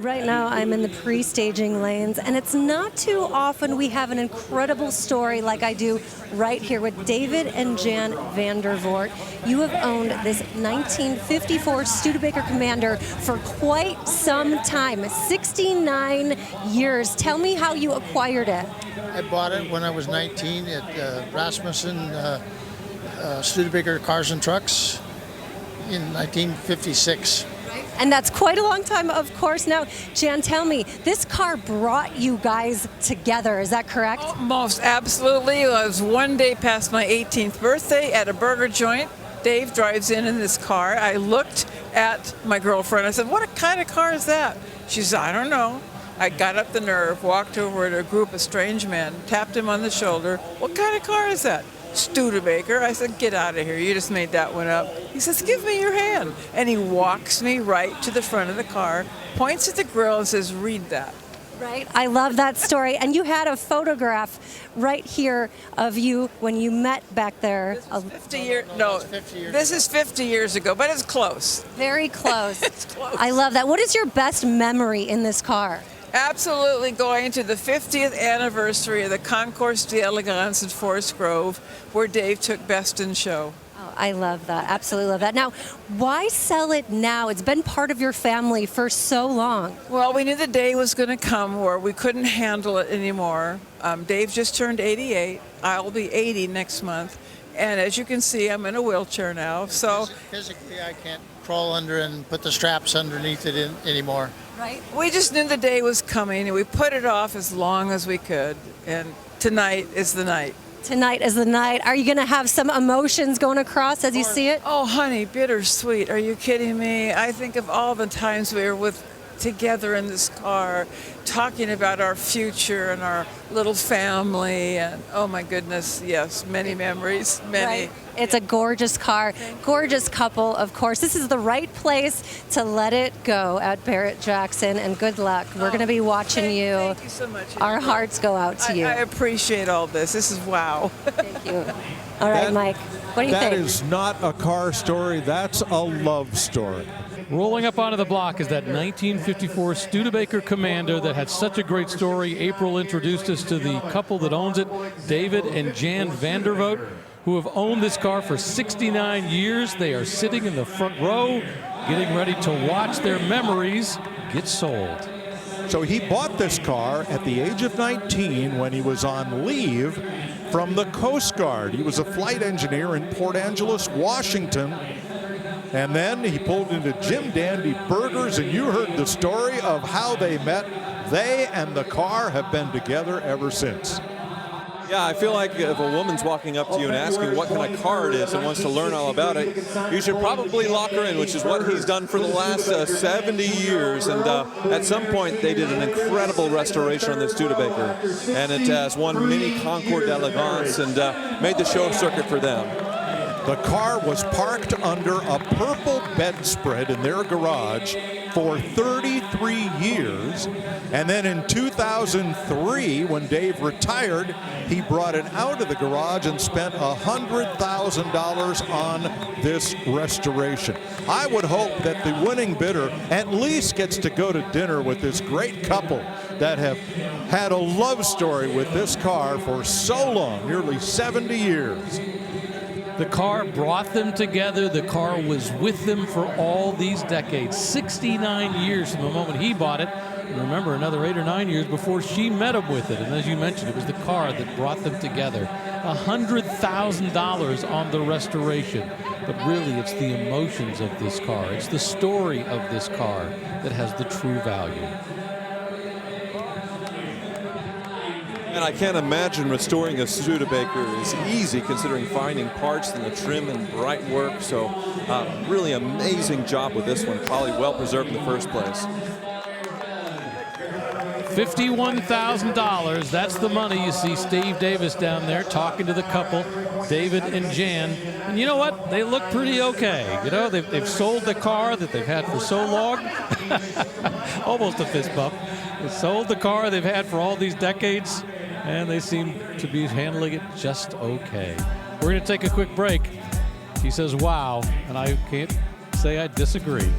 Right now, I'm in the pre-staging lanes, and it's not too often we have an incredible story like I do right here with David and Jan Vandervoort. You have owned this 1954 Studebaker Commander for quite some time, 69 years. Tell me how you acquired it. I bought it when I was 19 at Rasmussen Studebaker Cars and Trucks in 1956. And that's quite a long time, of course. Now, Jan, tell me, this car brought you guys together, is that correct? Oh, most absolutely. It was one day past my 18th birthday at a burger joint. Dave drives in this car. I looked at my girlfriend. I said, what kind of car is that? She said, I don't know. I got up the nerve, walked over to a group of strange men, tapped him on the shoulder. What kind of car is that? Studebaker. I said, get out of here. You just made that one up. He says, give me your hand. And he walks me right to the front of the car, points at the grill and says, read that. Right. I love that story. And you had a photograph right here of you when you met back there. This is 50 years. No, 50 years this is 50 years ago, but it's close. Very close. It's close. I love that. What is your best memory in this car? Absolutely going to the 50th anniversary of the Concours d'Elegance in Forest Grove, where Dave took Best in Show. Oh, I love that. Absolutely love that. Now, why sell it now? It's been part of your family for so long. Well, we knew the day was going to come where we couldn't handle it anymore. Dave just turned 88. I'll be 80 next month. And as you can see, I'm in a wheelchair now. So physically, I can't crawl under and put the straps underneath it anymore. Right. We just knew the day was coming, and we put it off as long as we could. And tonight is the night. Tonight is the night. Are you going to have some emotions going across as you see it? Oh, honey, bittersweet. Are you kidding me? I think of all the times we were together in this car, talking about our future and our little family, and oh my goodness, yes, many memories, many. Right. It's a gorgeous car, gorgeous couple, of course. This is the right place to let it go at Barrett-Jackson, and good luck. We're going to be watching you. Thank you so much. Our hearts go out to you. I appreciate all this. This is wow. Thank you. All right, Mike, what do you think? That is not a car story, that's a love story. Rolling up onto the block is that 1954 Studebaker Commander that had such a great story. April introduced us to the couple that owns it, David and Jan Vandervoort, who have owned this car for 69 years. They are sitting in the front row, getting ready to watch their memories get sold. So he bought this car at the age of 19 when he was on leave from the Coast Guard. He was a flight engineer in Port Angeles, Washington. And then he pulled into Jim Dandy Burgers, and you heard the story of how they met. They and the car have been together ever since. Yeah, I feel like if a woman's walking up to you and asking what kind of car it is and wants to learn all about it, you should probably lock her in, which is what he's done for the last 70 years. And at some point, they did an incredible restoration on this Studebaker. And it has won many Concours d'Elegance and made the show circuit for them. The car was parked under a purple bedspread in their garage for 33 years. And then in 2003, when Dave retired, he brought it out of the garage and spent $100,000 on this restoration. I would hope that the winning bidder at least gets to go to dinner with this great couple that have had a love story with this car for so long, nearly 70 years. The car brought them together. The car was with them for all these decades. 69 years from the moment he bought it. And remember, another 8 or 9 years before she met him with it. And as you mentioned, it was the car that brought them together. $100,000 on the restoration. But really, it's the emotions of this car. It's the story of this car that has the true value. And I can't imagine restoring a Studebaker is easy, considering finding parts and the trim and bright work. So really amazing job with this one. Probably well preserved in the first place. $51,000, that's the money. You see Steve Davis down there talking to the couple, David and Jan. And you know what? They look pretty okay. You know, they've sold the car that they've had for so long. Almost a fist bump. They sold the car they've had for all these decades, and they seem to be handling it just okay. We're going to take a quick break. He says, wow, and I can't say I disagree.